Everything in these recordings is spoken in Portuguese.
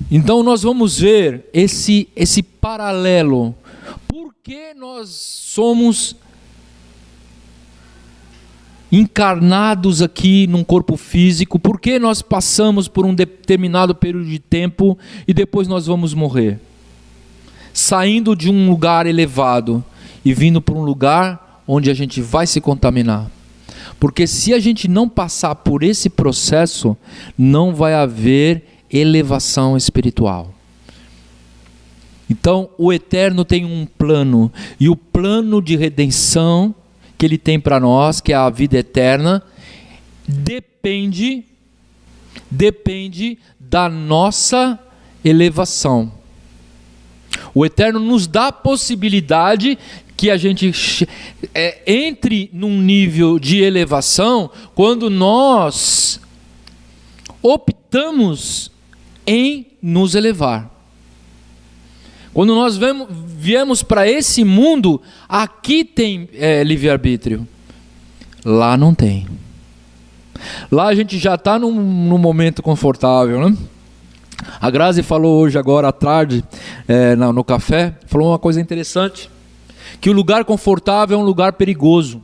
Então nós vamos ver esse paralelo. Por que nós somos encarnados aqui num corpo físico? Por que nós passamos por um determinado período de tempo e depois nós vamos morrer? Saindo de um lugar elevado e vindo para um lugar onde a gente vai se contaminar. Porque se a gente não passar por esse processo, não vai haver elevação espiritual. Então, o Eterno tem um plano, e o plano de redenção que Ele tem para nós, que é a vida eterna, depende da nossa elevação. O Eterno nos dá a possibilidade que a gente entre num nível de elevação quando nós optamos em nos elevar. Quando nós viemos para esse mundo, aqui tem livre-arbítrio. Lá não tem. Lá a gente já está num momento confortável, né? A Grazi falou hoje, agora à tarde, no café, falou uma coisa interessante, que o lugar confortável é um lugar perigoso.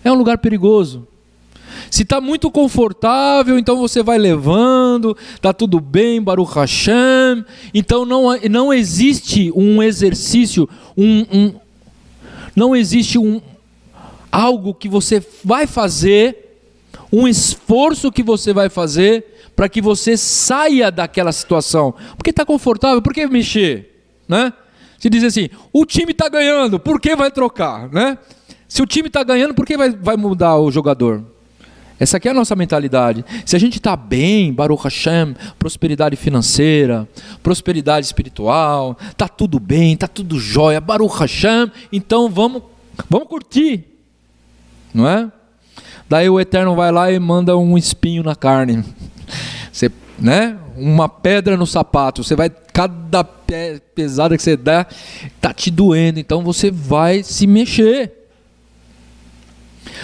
É um lugar perigoso. Se está muito confortável, então você vai levando, está tudo bem, Baruch Hashem. Então não existe um exercício, não existe algo que você vai fazer, um esforço que você vai fazer para que você saia daquela situação. Porque está confortável, por que mexer? Né? Se diz assim, o time está ganhando, por que vai trocar? Né? Se o time está ganhando, por que vai mudar o jogador? Essa aqui é a nossa mentalidade. Se a gente está bem, Baruch Hashem, prosperidade financeira, prosperidade espiritual, está tudo bem, está tudo jóia, Baruch Hashem, então vamos curtir, não é? Daí o Eterno vai lá e manda um espinho na carne, você, né? Uma pedra no sapato, você vai, cada pé pesada que você dá, está te doendo, então você vai se mexer.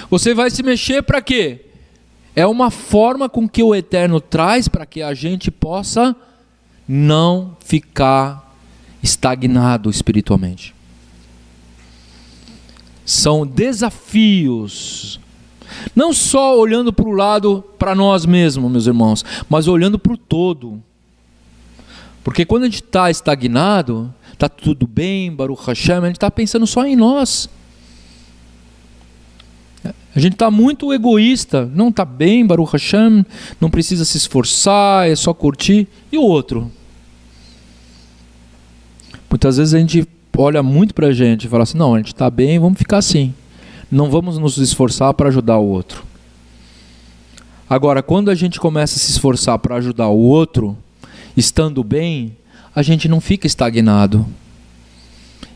Você vai se mexer para quê? É uma forma com que o Eterno traz para que a gente possa não ficar estagnado espiritualmente. São desafios, não só olhando para o lado, para nós mesmos, meus irmãos, mas olhando para o todo. Porque quando a gente está estagnado, está tudo bem, Baruch Hashem, a gente está pensando só em nós. A gente está muito egoísta, não está bem, Baruch Hashem, não precisa se esforçar, é só curtir. E o outro? Muitas vezes a gente olha muito para a gente e fala assim, não, a gente está bem, vamos ficar assim. Não vamos nos esforçar para ajudar o outro. Agora, quando a gente começa a se esforçar para ajudar o outro, estando bem, a gente não fica estagnado.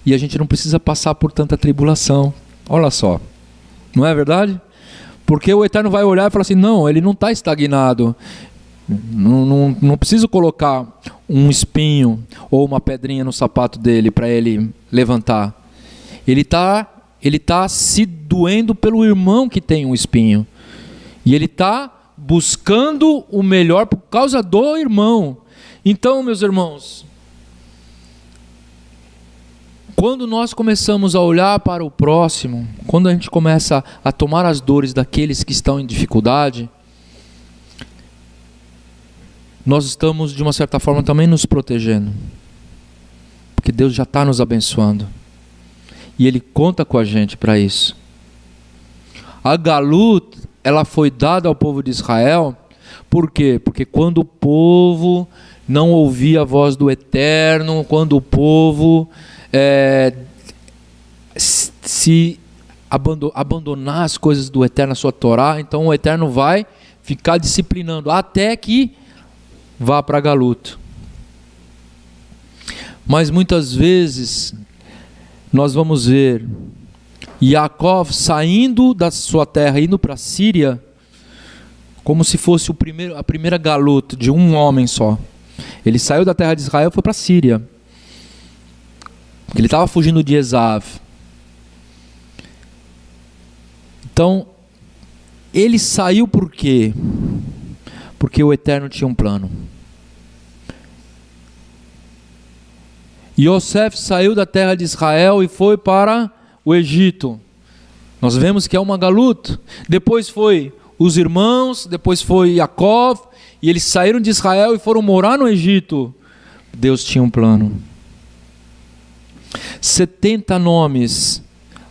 E a gente não precisa passar por tanta tribulação. Olha só. Não é verdade? Porque o Eterno vai olhar e falar assim, não, ele não está estagnado. Não preciso colocar um espinho ou uma pedrinha no sapato dele para ele levantar. Ele tá se doendo pelo irmão que tem um espinho. E ele está buscando o melhor por causa do irmão. Então, meus irmãos, quando nós começamos a olhar para o próximo, quando a gente começa a tomar as dores daqueles que estão em dificuldade, nós estamos, de uma certa forma, também nos protegendo. Porque Deus já está nos abençoando. E Ele conta com a gente para isso. A Galut, ela foi dada ao povo de Israel, por quê? Porque quando o povo não ouvia a voz do Eterno, quando o povo se abandonar as coisas do Eterno, a sua Torá, então o Eterno vai ficar disciplinando até que vá para Galuto. Mas muitas vezes nós vamos ver Yaakov saindo da sua terra, indo para a Síria, como se fosse a primeira Galuta de um homem só. Ele saiu da terra de Israel e foi para a Síria. Ele estava fugindo de Esav. Então, ele saiu por quê? Porque o Eterno tinha um plano. Yosef saiu da terra de Israel e foi para o Egito. Nós vemos que é uma galut. Depois foi os irmãos, depois foi Jacó, e eles saíram de Israel e foram morar no Egito. Deus tinha um plano. 70 nomes,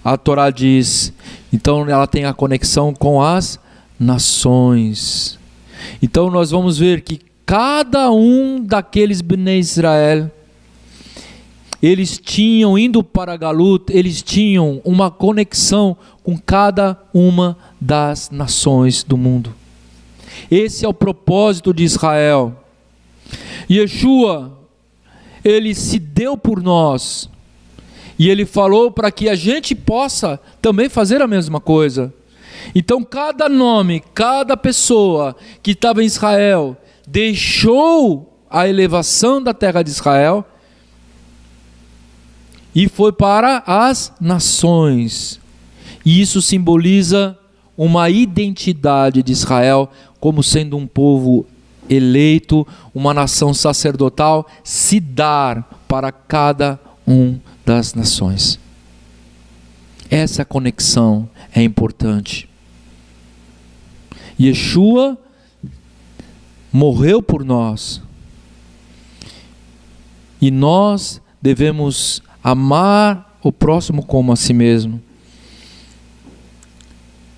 a Torá diz. Então ela tem a conexão com as nações. Então nós vamos ver que cada um daqueles Bnei Israel, eles tinham, indo para Galut, eles tinham uma conexão com cada uma das nações do mundo. Esse é o propósito de Israel. Yeshua, ele se deu por nós, e ele falou para que a gente possa também fazer a mesma coisa. Então cada nome, cada pessoa que estava em Israel, deixou a elevação da terra de Israel e foi para as nações. E isso simboliza uma identidade de Israel como sendo um povo eleito, uma nação sacerdotal, se dar para cada um das nações. Essa conexão é importante. Yeshua morreu por nós, e nós devemos amar o próximo como a si mesmo.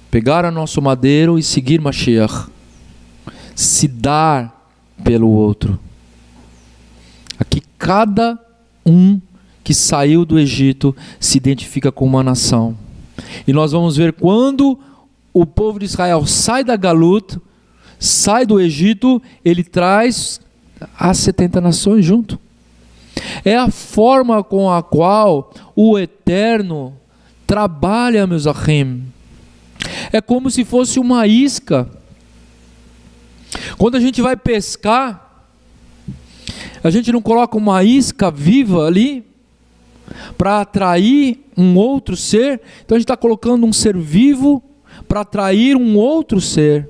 Pegar o nosso madeiro e seguir Mashiach. Se dar pelo outro. Aqui cada um que saiu do Egito se identifica com uma nação. E nós vamos ver quando o povo de Israel sai da Galut, sai do Egito, ele traz as 70 nações junto. É a forma com a qual o Eterno trabalha, meus achim. É como se fosse uma isca. Quando a gente vai pescar, a gente não coloca uma isca viva ali para atrair um outro ser. Então a gente está colocando um ser vivo para atrair um outro ser.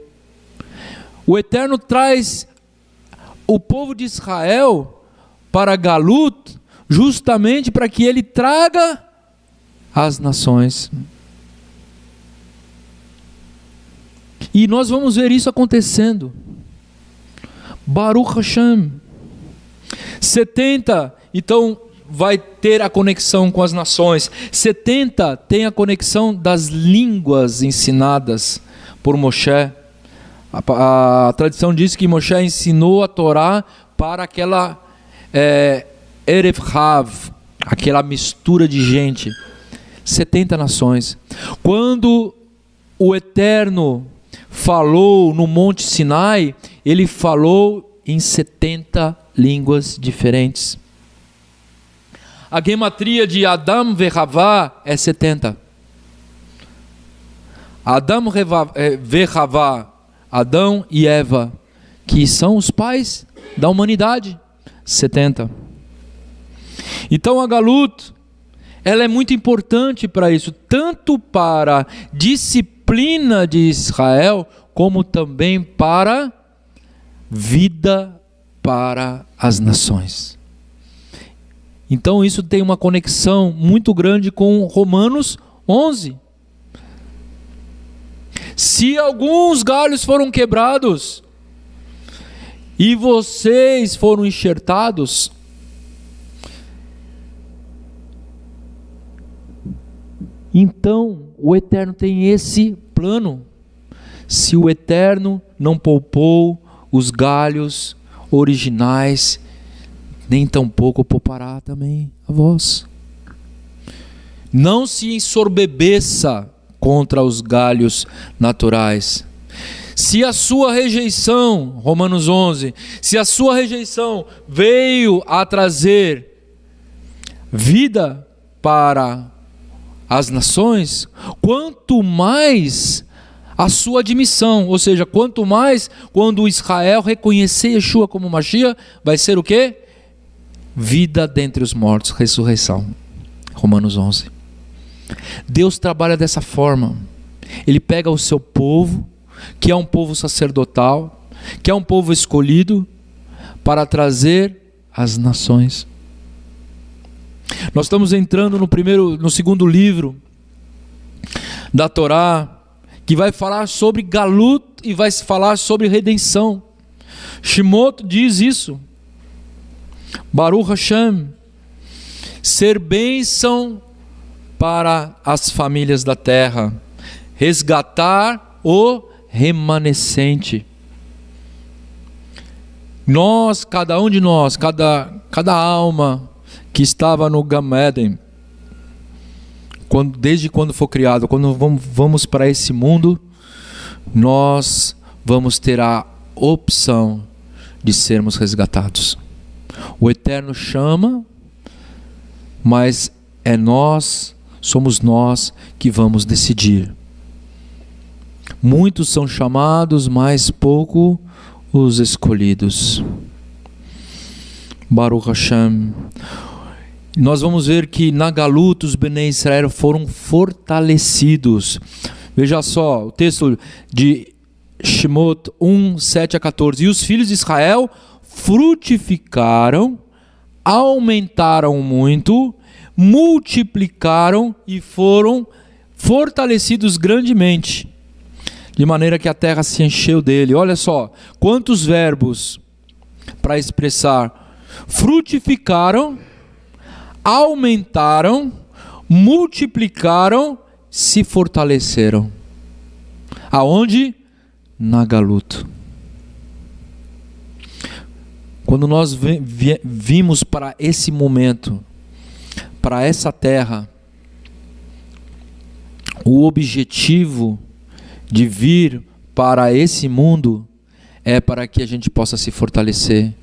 O Eterno traz o povo de Israel para Galut justamente para que ele traga as nações. E nós vamos ver isso acontecendo. Baruch Hashem. 70, então vai ter a conexão com as nações. 70 tem a conexão das línguas ensinadas por Moshe. A tradição diz que Moshe ensinou a Torá para aquela Erev Rav, aquela mistura de gente. 70 nações. Quando o Eterno falou no Monte Sinai, ele falou em 70 línguas diferentes. A gematria de Adam ve Havá é 70. Adam ve Havá, Adão e Eva, que são os pais da humanidade, 70. Então a Galut, ela é muito importante para isso, tanto para disciplina de Israel, como também para vida para as nações. Então isso tem uma conexão muito grande com Romanos 11. Se alguns galhos foram quebrados e vocês foram enxertados, então o Eterno tem esse plano. Se o Eterno não poupou os galhos originais, nem tampouco poupará também a vós. Não se ensorbebeça contra os galhos naturais. Se a sua rejeição, Romanos 11, se a sua rejeição veio a trazer vida para as nações, quanto mais a sua admissão, ou seja, quanto mais quando Israel reconhecer Yeshua como Mashiach, vai ser o quê? Vida dentre os mortos, ressurreição. Romanos 11. Deus trabalha dessa forma. Ele pega o seu povo, que é um povo sacerdotal, que é um povo escolhido, para trazer as nações. Nós estamos entrando no segundo livro da Torá, que vai falar sobre Galut e vai falar sobre redenção. Shemot diz isso. Baruch Hashem, ser bênção para as famílias da terra, resgatar o remanescente. Nós, cada um de nós, cada alma que estava no Gan Eden, desde quando foi criado, quando vamos para esse mundo, nós vamos ter a opção de sermos resgatados. O Eterno chama, mas somos nós que vamos decidir. Muitos são chamados, mas pouco os escolhidos. Baruch Hashem. Nós vamos ver que na Galut os Bnei Israel foram fortalecidos. Veja só, o texto de Shemot 1, 7 a 14. E os filhos de Israel frutificaram, aumentaram muito, multiplicaram e foram fortalecidos grandemente, de maneira que a terra se encheu dele. Olha só, quantos verbos para expressar: frutificaram, aumentaram, multiplicaram, se fortaleceram. Aonde? Na Galut. Quando nós vimos para esse momento, para essa terra, o objetivo de vir para esse mundo é para que a gente possa se fortalecer,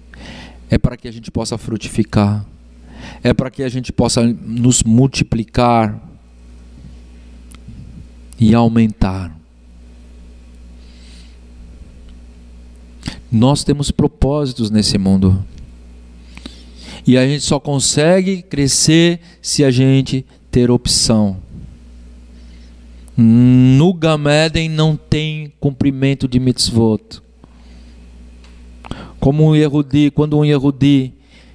é para que a gente possa frutificar, é para que a gente possa nos multiplicar e aumentar. Nós temos propósitos nesse mundo. E a gente só consegue crescer se a gente ter opção. No Gan Eden não tem cumprimento de mitzvot. Como quando um Yehudi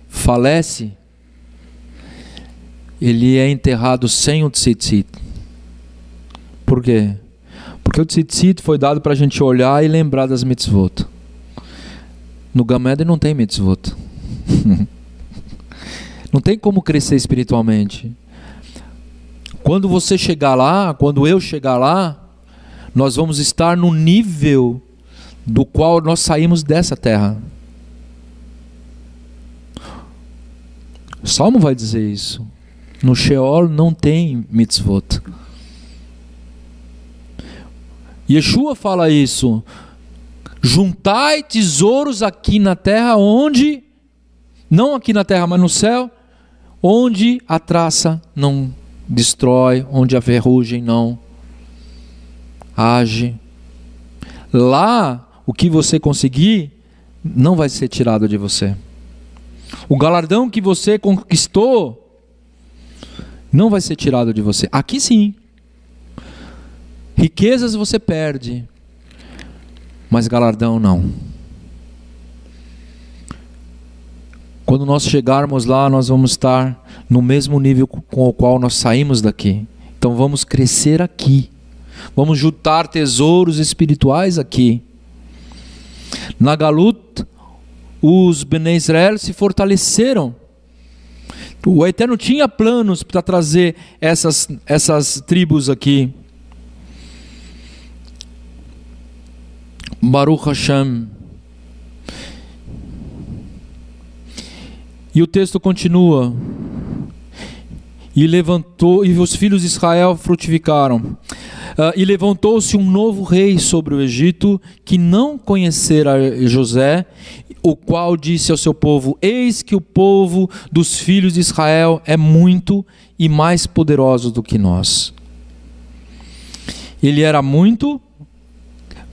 falece, ele é enterrado sem o tzitzit. Por quê? Porque o tzitzit foi dado para a gente olhar e lembrar das mitzvot. No Gan Eden não tem mitzvot. Não tem como crescer espiritualmente. Quando você chegar lá, quando eu chegar lá, nós vamos estar no nível do qual nós saímos dessa terra. O Salmo vai dizer isso. No Sheol não tem mitzvot. Yeshua fala isso. Juntai tesouros aqui na terra, onde, não aqui na terra, mas no céu, onde a traça não destrói, onde a ferrugem não age. Lá, o que você conseguir, não vai ser tirado de você. O galardão que você conquistou, não vai ser tirado de você. Aqui sim. Riquezas você perde, mas galardão não. Quando nós chegarmos lá, nós vamos estar no mesmo nível com o qual nós saímos daqui. Então vamos crescer aqui. Vamos juntar tesouros espirituais aqui. Na Galut, os Bnei Israel se fortaleceram. O Eterno tinha planos para trazer essas tribos aqui. Baruch Hashem. E o texto continua. E os filhos de Israel frutificaram. E levantou-se um novo rei sobre o Egito, que não conhecera José, o qual disse ao seu povo: eis que o povo dos filhos de Israel é muito e mais poderoso do que nós. Ele era muito,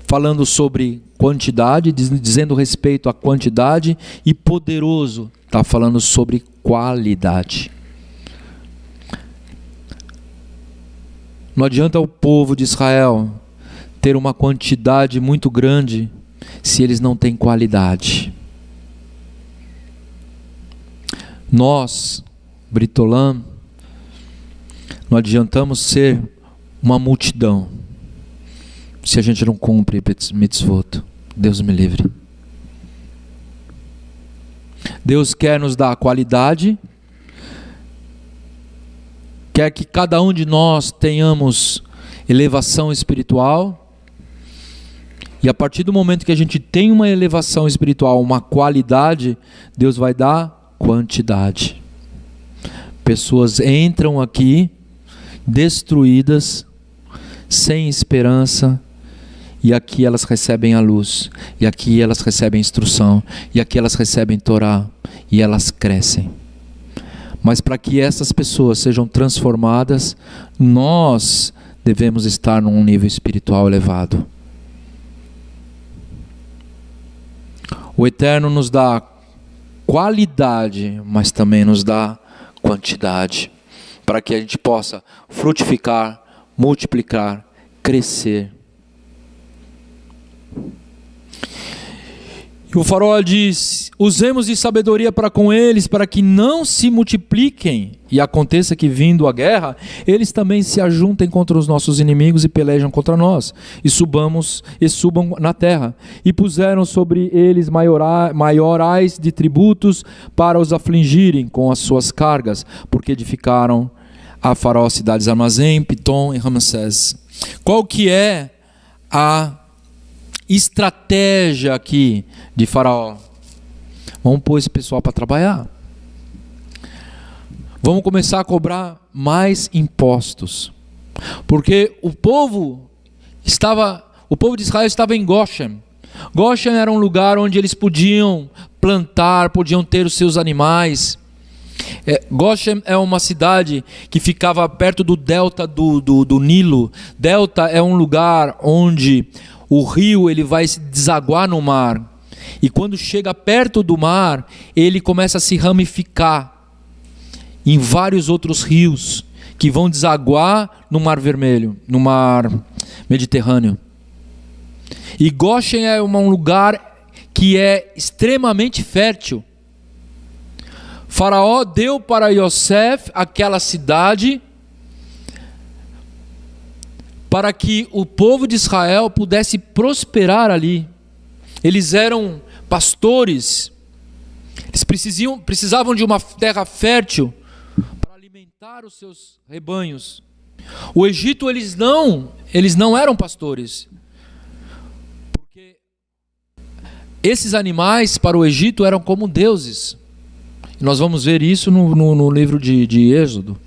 falando sobre quantidade, dizendo respeito à quantidade, e poderoso, está falando sobre qualidade. Não adianta o povo de Israel ter uma quantidade muito grande se eles não têm qualidade. Nós, Britolam, não adiantamos ser uma multidão se a gente não cumpre mitzvot. Deus me livre. Deus quer nos dar qualidade, quer que cada um de nós tenhamos elevação espiritual, e a partir do momento que a gente tem uma elevação espiritual, uma qualidade, Deus vai dar quantidade. Pessoas entram aqui destruídas, sem esperança, e aqui elas recebem a luz, e aqui elas recebem instrução, e aqui elas recebem Torá, e elas crescem. Mas para que essas pessoas sejam transformadas, nós devemos estar num nível espiritual elevado. O Eterno nos dá qualidade, mas também nos dá quantidade, para que a gente possa frutificar, multiplicar, crescer. E o Faraó diz: usemos de sabedoria para com eles, para que não se multipliquem, e aconteça que, vindo a guerra, eles também se ajuntem contra os nossos inimigos e pelejam contra nós, e subam na terra. E puseram sobre eles maiorais de tributos para os afligirem com as suas cargas, porque edificaram a Faraó cidades armazém, Pitom e Ramsés. Qual que é a estratégia aqui de Faraó? Vamos pôr esse pessoal para trabalhar. Vamos começar a cobrar mais impostos, porque o povo de Israel estava em Goshen. Goshen era um lugar onde eles podiam plantar, podiam ter os seus animais. Goshen é uma cidade que ficava perto do delta do Nilo. Delta é um lugar onde o rio ele vai se desaguar no mar, e quando chega perto do mar, ele começa a se ramificar em vários outros rios que vão desaguar no Mar Vermelho, no Mar Mediterrâneo. E Goshen é um lugar que é extremamente fértil. Faraó deu para Yosef aquela cidade para que o povo de Israel pudesse prosperar ali. Eles eram pastores, eles precisavam de uma terra fértil para alimentar os seus rebanhos. O Egito, eles não eram pastores, porque esses animais para o Egito eram como deuses. Nós vamos ver isso no livro de Êxodo.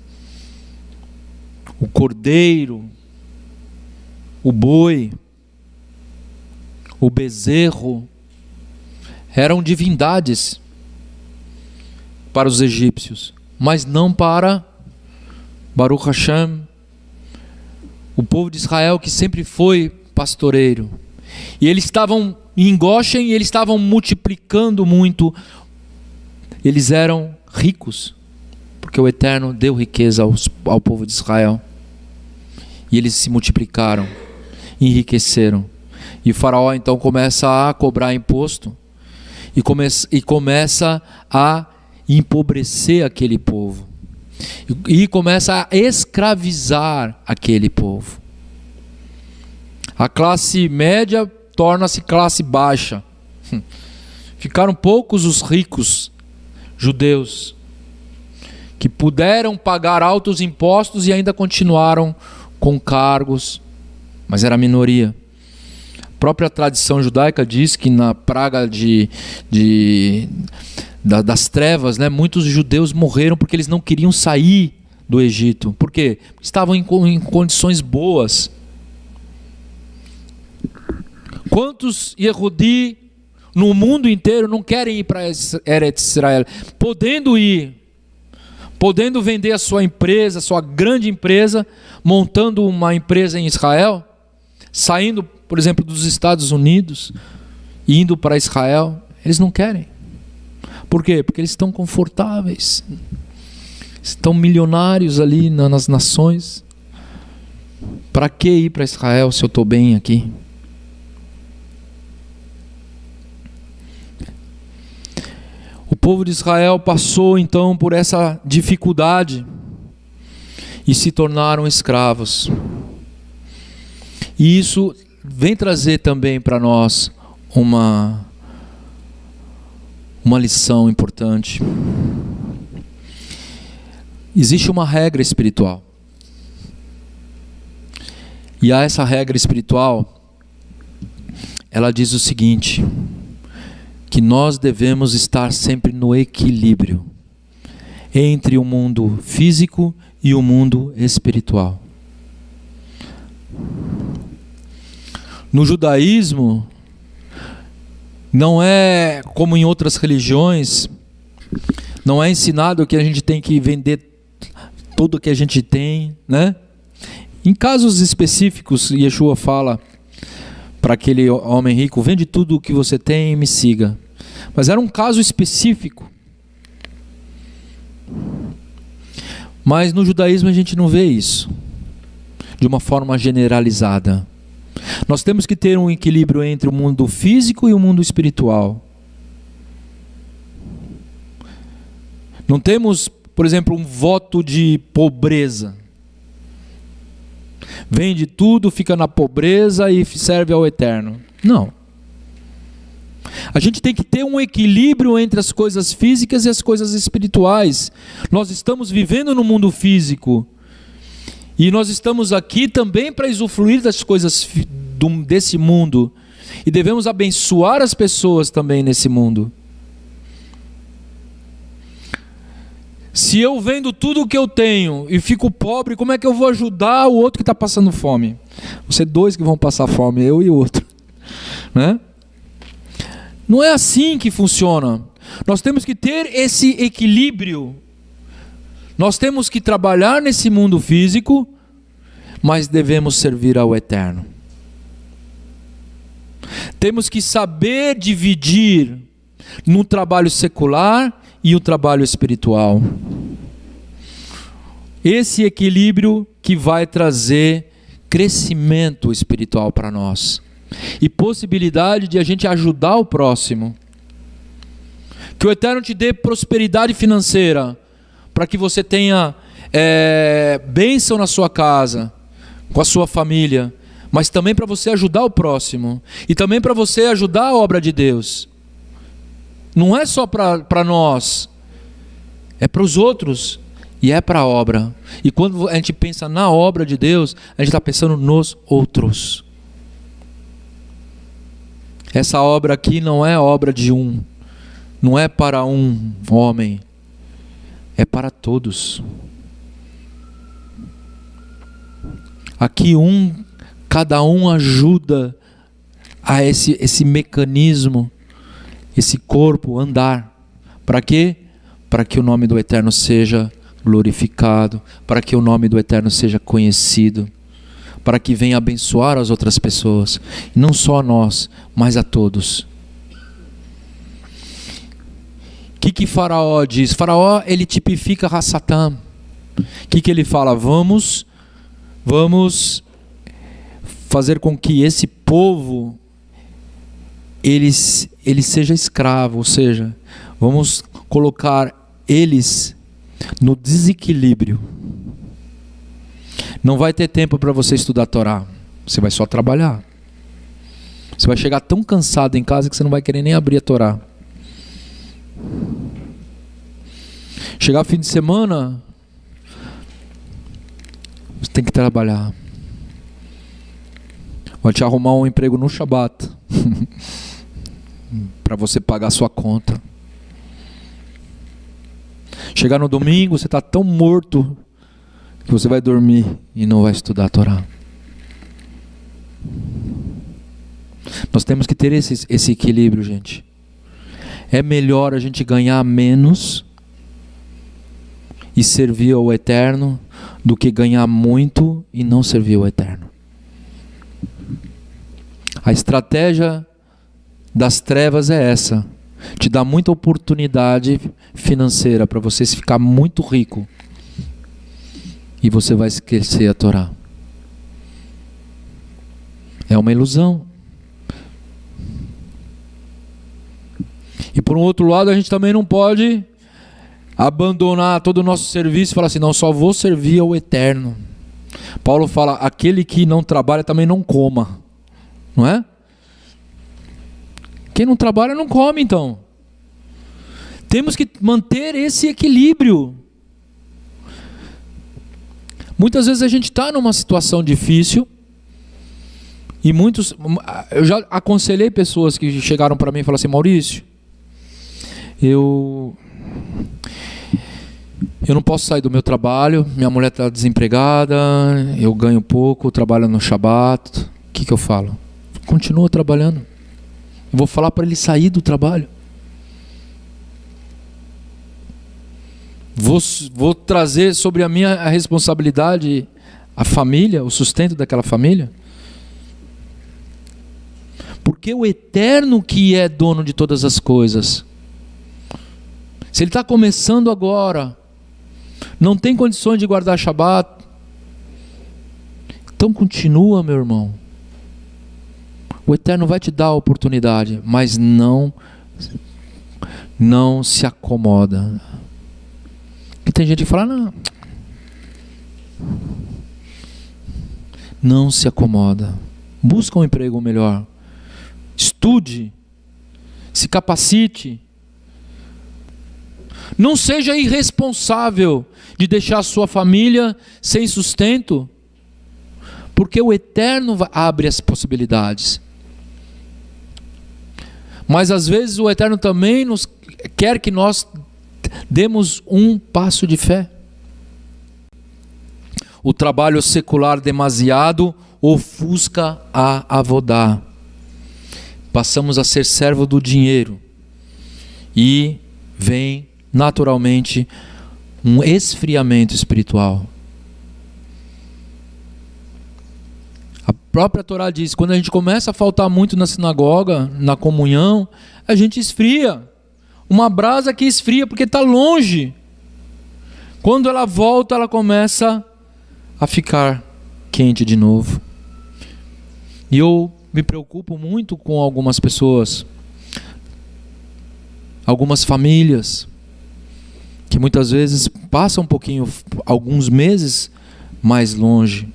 O cordeiro, o boi, o bezerro, eram divindades para os egípcios, mas não para Baruch Hashem, o povo de Israel, que sempre foi pastoreiro. E eles estavam em Goshen e eles estavam multiplicando muito. Eles eram ricos, porque o Eterno deu riqueza ao povo de Israel. E eles se multiplicaram, enriqueceram. E o Faraó então começa a cobrar imposto e começa a empobrecer aquele povo. E começa a escravizar aquele povo. A classe média torna-se classe baixa. Ficaram poucos os ricos judeus que puderam pagar altos impostos e ainda continuaram com cargos, mas era a minoria. A própria tradição judaica diz que na praga das trevas, né, muitos judeus morreram porque eles não queriam sair do Egito. Por quê? Porque estavam em condições boas. Quantos Yehudi no mundo inteiro não querem ir para Eretz Israel, podendo ir, podendo vender a sua empresa, a sua grande empresa, montando uma empresa em Israel, saindo, por exemplo, dos Estados Unidos, indo para Israel? Eles não querem. Por quê? Porque eles estão confortáveis, estão milionários ali nas nações. Para que ir para Israel se eu estou bem aqui? O povo de Israel passou então por essa dificuldade e se tornaram escravos. E isso vem trazer também para nós uma lição importante. Existe uma regra espiritual. E há essa regra espiritual, ela diz o seguinte, que nós devemos estar sempre no equilíbrio entre o mundo físico e o mundo espiritual. No judaísmo, não é como em outras religiões, não é ensinado que a gente tem que vender tudo que a gente tem, né? Em casos específicos, Yeshua fala para aquele homem rico, vende tudo o que você tem e me siga. Mas era um caso específico. Mas no judaísmo a gente não vê isso de uma forma generalizada. Nós temos que ter um equilíbrio entre o mundo físico e o mundo espiritual. Não temos, por exemplo, um voto de pobreza. Vende tudo, fica na pobreza e serve ao eterno. Não. A gente tem que ter um equilíbrio entre as coisas físicas e as coisas espirituais. Nós estamos vivendo no mundo físico. E nós estamos aqui também para usufruir das coisas desse mundo. E devemos abençoar as pessoas também nesse mundo. Se eu vendo tudo o que eu tenho e fico pobre, como é que eu vou ajudar o outro que está passando fome? Vão ser dois que vão passar fome, eu e o outro, né? Não é assim que funciona. Nós temos que ter esse equilíbrio. Nós temos que trabalhar nesse mundo físico, mas devemos servir ao eterno. Temos que saber dividir no trabalho secular e o trabalho espiritual. Esse equilíbrio que vai trazer crescimento espiritual para nós e possibilidade de a gente ajudar o próximo. Que o Eterno te dê prosperidade financeira para que você tenha bênção na sua casa, com a sua família, mas também para você ajudar o próximo e também para você ajudar a obra de Deus. Não é só para nós, é para os outros e é para a obra. E quando a gente pensa na obra de Deus, a gente está pensando nos outros. Essa obra aqui não é obra de um, não é para um homem, é para todos. Aqui cada um ajuda a esse mecanismo, esse corpo andar. Para quê? Para que o nome do Eterno seja glorificado, para que o nome do Eterno seja conhecido, para que venha abençoar as outras pessoas, e não só a nós, mas a todos. O que Faraó diz? Faraó, ele tipifica Hassatã. O que ele fala? Vamos fazer com que esse povo ele seja escravo, ou seja, vamos colocar eles no desequilíbrio. Não vai ter tempo para você estudar a Torá, você vai só trabalhar. Você vai chegar tão cansado em casa que você não vai querer nem abrir a Torá. Chegar fim de semana, você tem que trabalhar. Vai te arrumar um emprego no Shabat para você pagar a sua conta. Chegar no domingo, você está tão morto que você vai dormir e não vai estudar a Torá. Nós temos que ter esse equilíbrio, gente. É melhor a gente ganhar menos e servir ao Eterno do que ganhar muito e não servir ao Eterno. A estratégia das trevas é essa. Te dá muita oportunidade financeira para você ficar muito rico. E você vai esquecer a Torá. É uma ilusão. E por um outro lado, a gente também não pode abandonar todo o nosso serviço e falar assim, não, só vou servir ao Eterno. Paulo fala, aquele que não trabalha também não coma, não é? Quem não trabalha não come, então. Temos que manter esse equilíbrio. Muitas vezes a gente está numa situação difícil e eu já aconselhei pessoas que chegaram para mim e falaram assim, Maurício, eu não posso sair do meu trabalho, minha mulher está desempregada, eu ganho pouco, trabalho no Shabat, o que eu falo? Continua trabalhando. Eu vou falar para ele sair do trabalho. Vou trazer sobre a minha responsabilidade a família, o sustento daquela família. Porque o Eterno que é dono de todas as coisas. Se ele está começando agora, não tem condições de guardar Shabat, então continua, meu irmão. O Eterno vai te dar a oportunidade, mas não se acomoda. E tem gente que fala, não se acomoda. Busca um emprego melhor. Estude. Se capacite. Não seja irresponsável de deixar a sua família sem sustento, porque o Eterno abre as possibilidades. Mas às vezes o Eterno também quer que nós demos um passo de fé. O trabalho secular demasiado ofusca a avodá. Passamos a ser servo do dinheiro e vem naturalmente um esfriamento espiritual. A própria Torá diz, quando a gente começa a faltar muito na sinagoga, na comunhão, a gente esfria. Uma brasa que esfria porque está longe. Quando ela volta, ela começa a ficar quente de novo. E eu me preocupo muito com algumas pessoas, algumas famílias, que muitas vezes passam um pouquinho, alguns meses mais longe.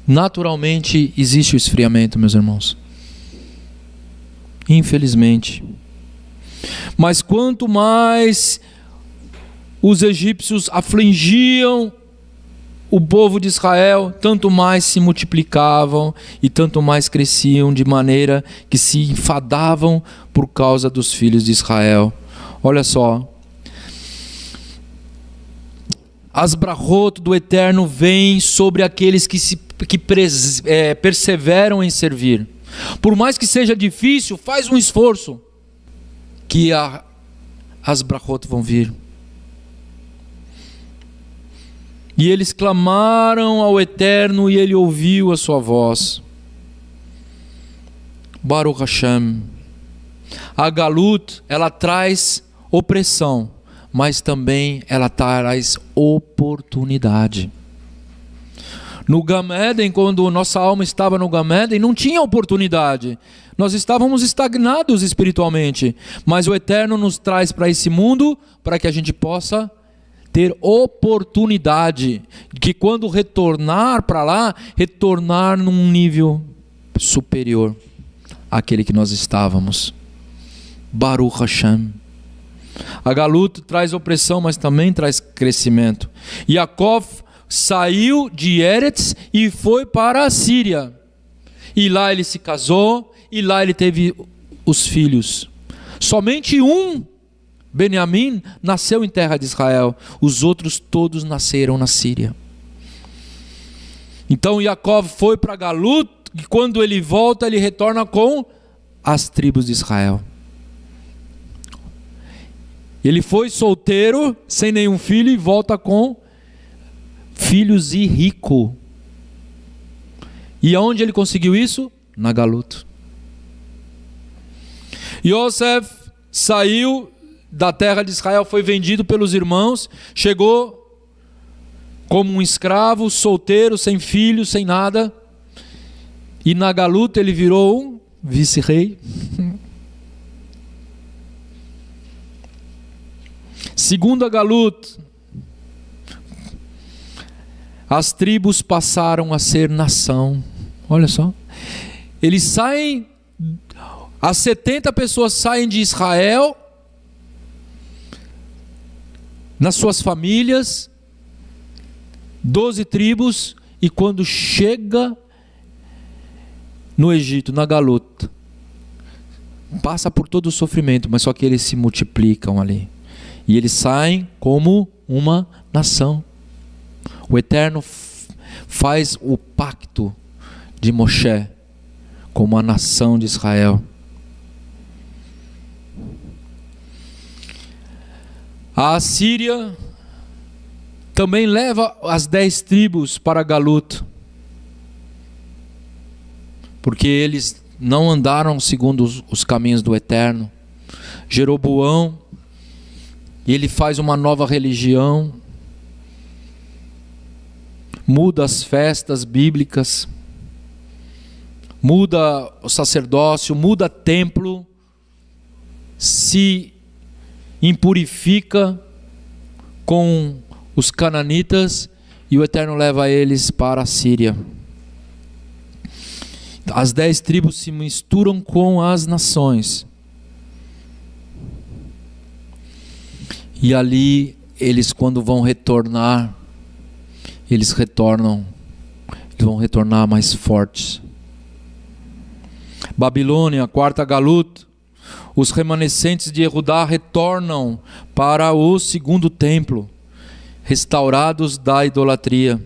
Naturalmente existe o esfriamento, meus irmãos. Infelizmente. Mas quanto mais os egípcios afligiam o povo de Israel, tanto mais se multiplicavam e tanto mais cresciam, de maneira que se enfadavam por causa dos filhos de Israel. Olha só. As brachot do Eterno vêm sobre aqueles que perseveram em servir. Por mais que seja difícil, faz um esforço, que as brachot vão vir. E eles clamaram ao Eterno e Ele ouviu a sua voz. Baruch Hashem. A Galut, ela traz opressão, mas também ela traz oportunidade. No Gan Eden, quando nossa alma estava no Gan Eden, não tinha oportunidade. Nós estávamos estagnados espiritualmente. Mas o Eterno nos traz para esse mundo para que a gente possa ter oportunidade de que quando retornar para lá, retornar num nível superior àquele que nós estávamos. Baruch Hashem. A Galut traz opressão, mas também traz crescimento. Yaakov saiu de Eretz e foi para a Síria. E lá ele se casou, e lá ele teve os filhos. Somente um, Benjamim, nasceu em terra de Israel. Os outros todos nasceram na Síria. Então Yaakov foi para Galut, e quando ele volta, ele retorna com as tribos de Israel. Ele foi solteiro, sem nenhum filho, e volta com filhos e rico. E aonde ele conseguiu isso? Na Galut. Yosef saiu da terra de Israel, foi vendido pelos irmãos, chegou como um escravo, solteiro, sem filho, sem nada. E na Galut ele virou um vice-rei. Segunda Galut, as tribos passaram a ser nação. Olha só, eles saem, as 70 pessoas saem de Israel, nas suas famílias, 12 tribos, e quando chega no Egito, na Galuta, passa por todo o sofrimento, mas só que eles se multiplicam ali, e eles saem como uma nação. O Eterno faz o pacto de Moshe como a nação de Israel. A Assíria também leva as 10 tribos para Galut, porque eles não andaram segundo os caminhos do Eterno. Jeroboão, ele faz uma nova religião, muda as festas bíblicas, muda o sacerdócio, muda templo, se impurifica com os cananitas, e o Eterno leva eles para a Síria. As 10 tribos se misturam com as nações, e ali eles, quando vão retornar, eles vão retornar mais fortes. Babilônia, quarta Galut, os remanescentes de Judá retornam para o segundo templo, restaurados da idolatria.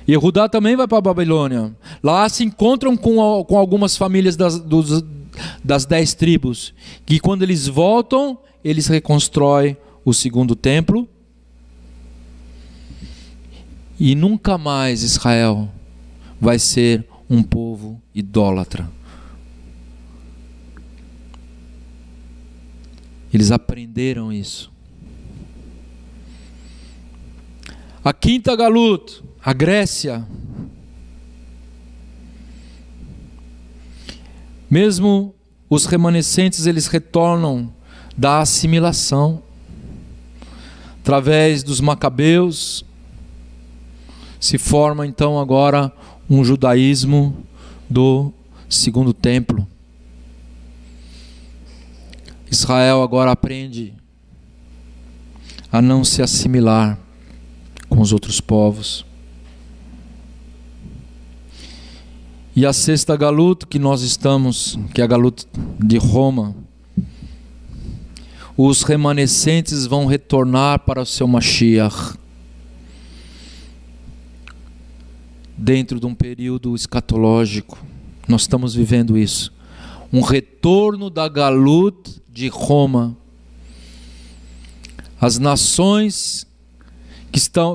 E Judá também vai para a Babilônia. Lá se encontram com algumas famílias das 10 tribos, que quando eles voltam, eles reconstroem o segundo templo, e nunca mais Israel vai ser um povo idólatra. Eles aprenderam isso. A quinta Galut, a Grécia. Mesmo os remanescentes, eles retornam da assimilação. Através dos macabeus, se forma então agora um judaísmo do segundo templo. Israel agora aprende a não se assimilar com os outros povos. E a sexta Galut que nós estamos, que é a Galut de Roma, os remanescentes vão retornar para o seu Mashiach, dentro de um período escatológico. Nós estamos vivendo isso, um retorno da Galut de Roma. As nações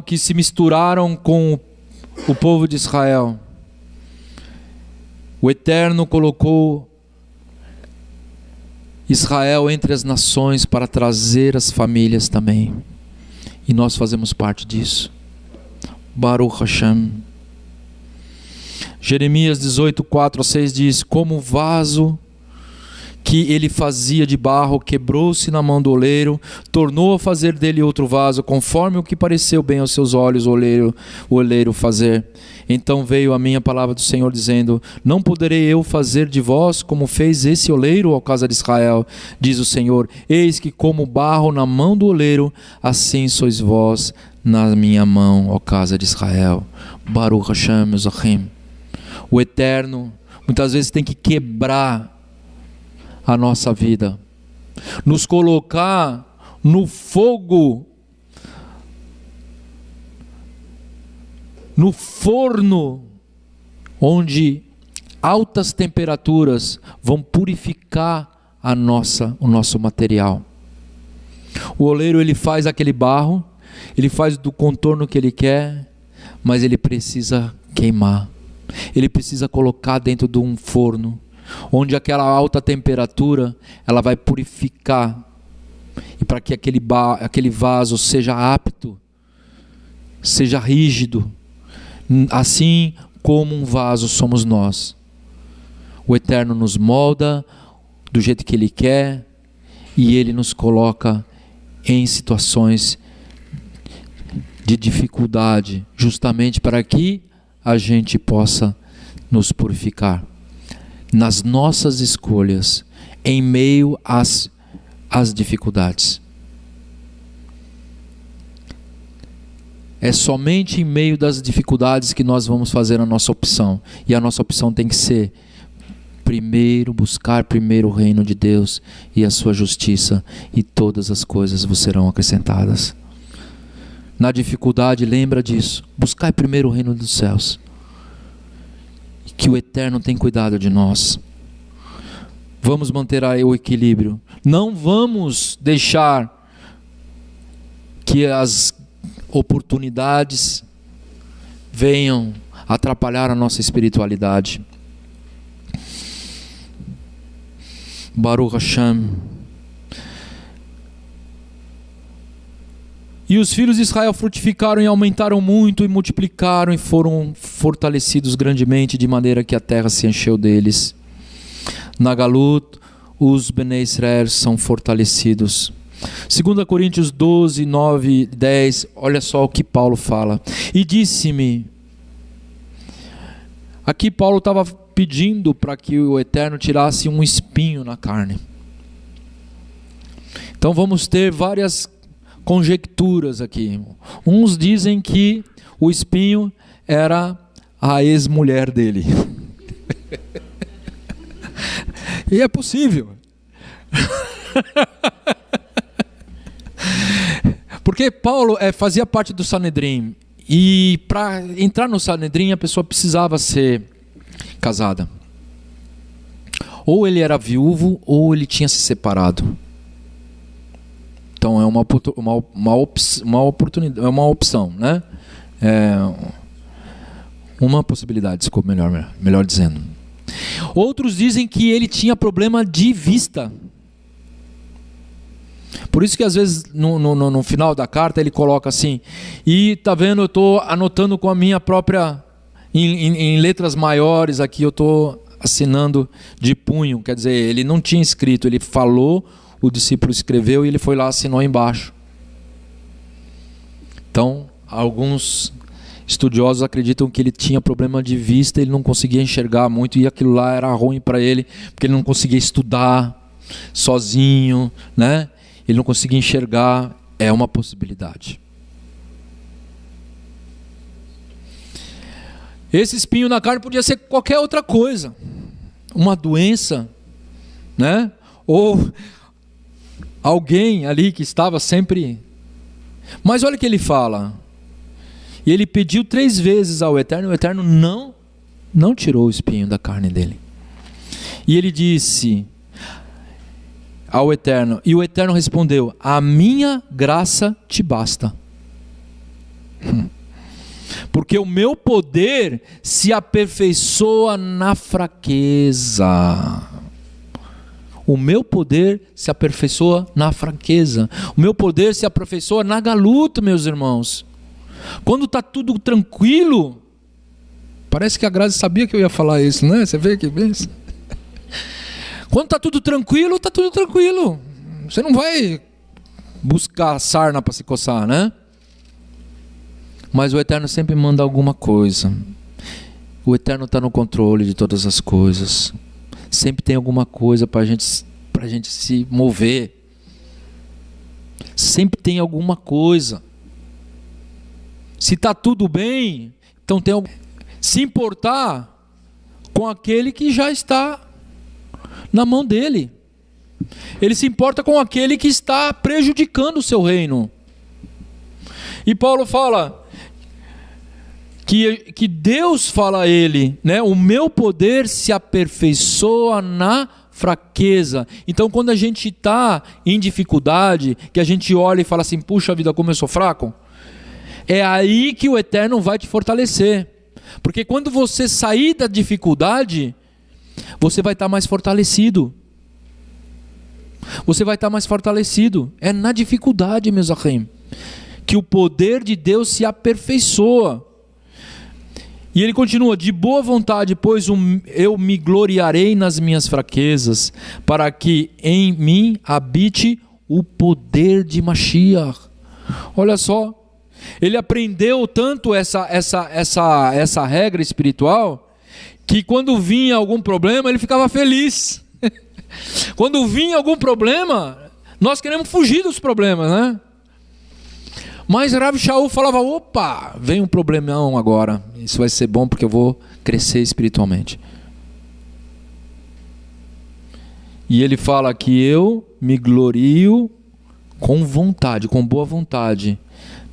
que se misturaram com o povo de Israel, o Eterno colocou Israel entre as nações para trazer as famílias também, e nós fazemos parte disso. Baruch Hashem. Jeremias 18, 4-6 diz: como vaso que ele fazia de barro quebrou-se na mão do oleiro, tornou a fazer dele outro vaso, conforme o que pareceu bem aos seus olhos o oleiro fazer. Então veio a minha palavra do Senhor dizendo: não poderei eu fazer de vós como fez esse oleiro à casa de Israel, diz o Senhor. Eis que como barro na mão do oleiro, assim sois vós na minha mão, ó casa de Israel. Baruch Hashem, meus achim. O Eterno muitas vezes tem que quebrar a nossa vida, nos colocar no fogo, no forno, onde altas temperaturas vão purificar o nosso material. O oleiro, ele faz aquele barro, ele faz do contorno que ele quer, mas ele precisa queimar, ele precisa colocar dentro de um forno, onde aquela alta temperatura ela vai purificar, e para que aquele vaso seja apto, seja rígido, assim como um vaso somos nós. O Eterno nos molda do jeito que Ele quer, e Ele nos coloca em situações de dificuldade, justamente para que a gente possa nos purificar nas nossas escolhas, em meio às dificuldades. É somente em meio das dificuldades que nós vamos fazer a nossa opção. E a nossa opção tem que ser buscar primeiro o reino de Deus e a sua justiça, e todas as coisas vos serão acrescentadas. Na dificuldade, lembra disso. Buscai primeiro o reino dos céus. Que o Eterno tem cuidado de nós. Vamos manter aí o equilíbrio. Não vamos deixar que as oportunidades venham atrapalhar a nossa espiritualidade. Baruch Hashem. E os filhos de Israel frutificaram e aumentaram muito, e multiplicaram e foram fortalecidos grandemente, de maneira que a terra se encheu deles. Na Galut, os Bnei Israel são fortalecidos. 2 Coríntios 12, 9 e 10, olha só o que Paulo fala. E disse-me, aqui Paulo estava pedindo para que o Eterno tirasse um espinho na carne. Então vamos ter várias conjecturas aqui. Uns dizem que o espinho era a ex-mulher dele. E é possível. Porque Paulo fazia parte do Sanedrim, e para entrar no Sanedrim a pessoa precisava ser casada. Ou ele era viúvo, ou ele tinha se separado. Então é uma oportunidade, é uma opção, né? Uma possibilidade, desculpa, melhor dizendo. Outros dizem que ele tinha problema de vista. Por isso que às vezes no final da carta ele coloca assim: e tá vendo, eu estou anotando com a minha própria, em letras maiores aqui, eu estou assinando de punho. Quer dizer, ele não tinha escrito, ele falou, o discípulo escreveu e ele foi lá, assinou embaixo. Então, alguns estudiosos acreditam que ele tinha problema de vista, ele não conseguia enxergar muito, e aquilo lá era ruim para ele, porque ele não conseguia estudar sozinho, né? Ele não conseguia enxergar. É uma possibilidade. Esse espinho na carne podia ser qualquer outra coisa, uma doença, né? Ou alguém ali que estava sempre. Mas olha o que ele fala. E ele pediu 3 vezes ao Eterno, e o Eterno não tirou o espinho da carne dele. E ele disse ao Eterno, e o Eterno respondeu: a minha graça te basta, porque o meu poder se aperfeiçoa na fraqueza. O meu poder se aperfeiçoa na fraqueza. O meu poder se aperfeiçoa na galuta, meus irmãos. Quando está tudo tranquilo, parece que a Grazi sabia que eu ia falar isso, né? Você vê que pensa. Quando está tudo tranquilo, está tudo tranquilo. Você não vai buscar sarna para se coçar, né? Mas o Eterno sempre manda alguma coisa. O Eterno está no controle de todas as coisas. Sempre tem alguma coisa para a gente se mover. Sempre tem alguma coisa. Se está tudo bem, então tem algo. Se importar com aquele que já está na mão dele. Ele se importa com aquele que está prejudicando o seu reino. E Paulo fala que Deus fala a ele, né? O meu poder se aperfeiçoa na fraqueza. Então quando a gente está em dificuldade, que a gente olha e fala assim: puxa vida, como eu sou fraco, é aí que o Eterno vai te fortalecer. Porque quando você sair da dificuldade, você vai estar mais fortalecido. Você vai estar mais fortalecido. É na dificuldade, meus achim, que o poder de Deus se aperfeiçoa. E ele continua: de boa vontade, pois eu me gloriarei nas minhas fraquezas, para que em mim habite o poder de Mashiach. Olha só, ele aprendeu tanto essa regra espiritual, que quando vinha algum problema, ele ficava feliz. Quando vinha algum problema, nós queremos fugir dos problemas, né? Mas Rav Shaul falava, opa, vem um problemão agora, isso vai ser bom porque eu vou crescer espiritualmente. E ele fala que eu me glorio com vontade, com boa vontade,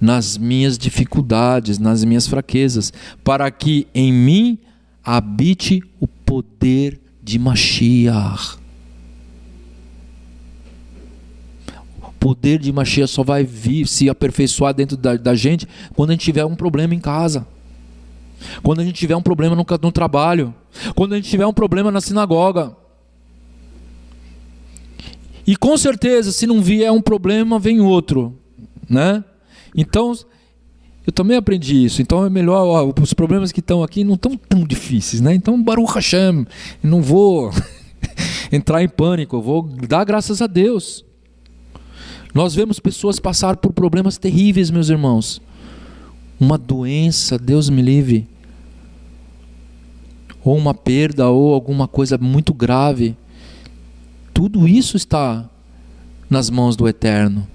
nas minhas dificuldades, nas minhas fraquezas, para que em mim habite o poder de Mashiach. O poder de Mashiach só vai vir, se aperfeiçoar dentro da gente, quando a gente tiver um problema em casa, quando a gente tiver um problema no trabalho, quando a gente tiver um problema na sinagoga. E com certeza, se não vier um problema, vem outro, né? Então, eu também aprendi isso. Então é melhor, os problemas que estão aqui não estão tão difíceis, né? Então, Baruch Hashem, não vou entrar em pânico, eu vou dar graças a Deus. Nós vemos pessoas passar por problemas terríveis, meus irmãos. Uma doença, Deus me livre. Ou uma perda, ou alguma coisa muito grave. Tudo isso está nas mãos do Eterno.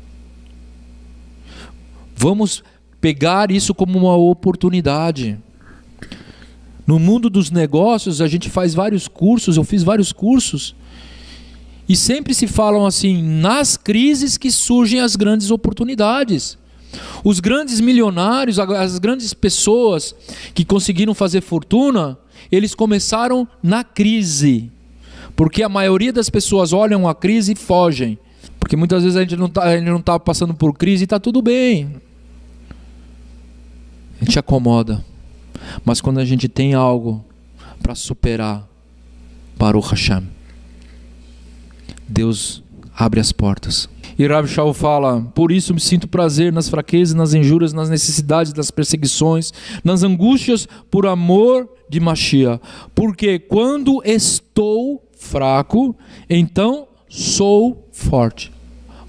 Vamos pegar isso como uma oportunidade. No mundo dos negócios, a gente faz vários cursos, eu fiz vários cursos, e sempre se falam assim, nas crises que surgem as grandes oportunidades. Os grandes milionários, as grandes pessoas que conseguiram fazer fortuna, eles começaram na crise. Porque a maioria das pessoas olham a crise e fogem. Porque muitas vezes a gente não está passando por crise e está tudo bem. A gente acomoda. Mas quando a gente tem algo para superar, Baruch Hashem, Deus abre as portas. E Rav Shaul fala, por isso me sinto prazer nas fraquezas, nas injúrias, nas necessidades, nas perseguições, nas angústias, por amor de Mashiach. Porque quando estou fraco, então sou forte.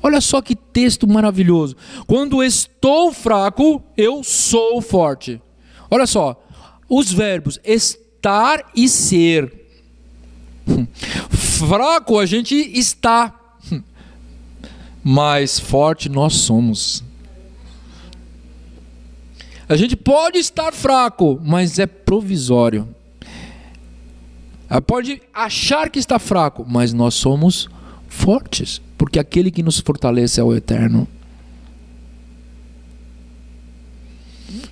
Olha só que texto maravilhoso. Quando estou fraco, eu sou forte. Olha só, os verbos estar e ser. Fraco a gente está, mas forte nós somos. A gente pode estar fraco, mas é provisório. Pode achar que está fraco, mas nós somos fortes, porque aquele que nos fortalece é o Eterno.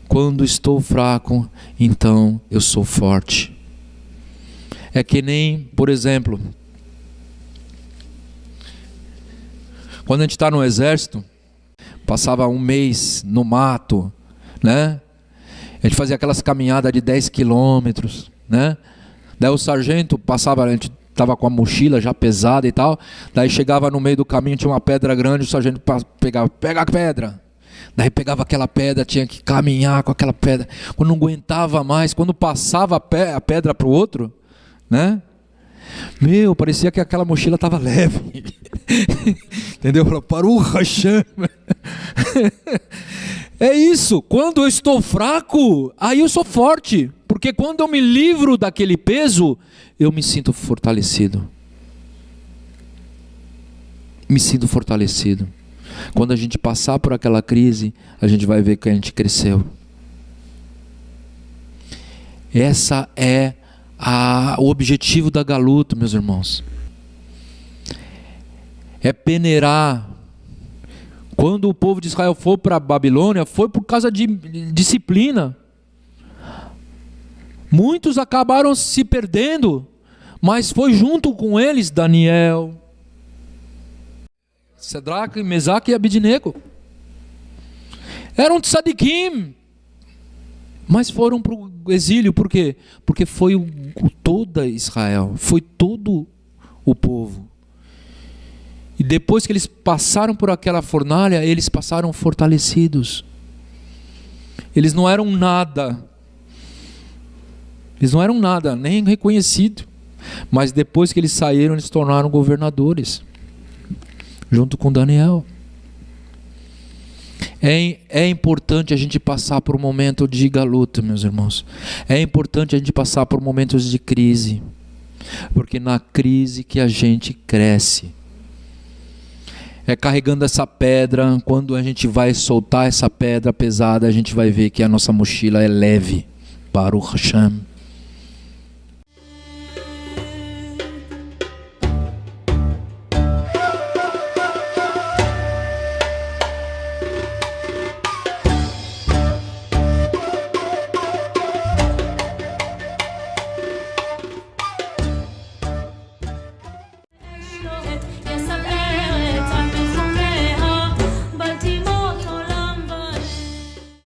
Quando estou fraco, então eu sou forte. É que nem, por exemplo, quando a gente está no exército, passava um mês no mato, né? A gente fazia aquelas caminhadas de 10 quilômetros, né? Daí o sargento passava, a gente estava com a mochila já pesada e tal, daí chegava no meio do caminho, tinha uma pedra grande, o sargento pegava, pega a pedra. Daí pegava aquela pedra, tinha que caminhar com aquela pedra. Quando não aguentava mais, quando passava a pedra para o outro, né? Meu, parecia que aquela mochila estava leve. Entendeu? Baruch Hashem. É isso, quando eu estou fraco, aí eu sou forte. Porque quando eu me livro daquele peso, eu me sinto fortalecido. Me sinto fortalecido. Quando a gente passar por aquela crise, a gente vai ver que a gente cresceu. Essa é o objetivo da Galuta, meus irmãos. É peneirar. Quando o povo de Israel foi para a Babilônia, foi por causa de disciplina. Muitos acabaram se perdendo, mas foi junto com eles Daniel, Sedraque, Mesaque e Abidnego. Eram tzadikim, mas foram para o exílio. Por quê? Porque foi toda Israel, foi todo o povo. E depois que eles passaram por aquela fornalha, eles passaram fortalecidos. Eles não eram nada. Eles não eram nada, nem reconhecidos. Mas depois que eles saíram, eles se tornaram governadores. junto com Daniel. É importante a gente passar por um momento de galuta, meus irmãos. É importante a gente passar por momentos de crise, porque na crise que a gente cresce. É carregando essa pedra, quando a gente vai soltar essa pedra pesada, a gente vai ver que a nossa mochila é leve. Baruch Hashem.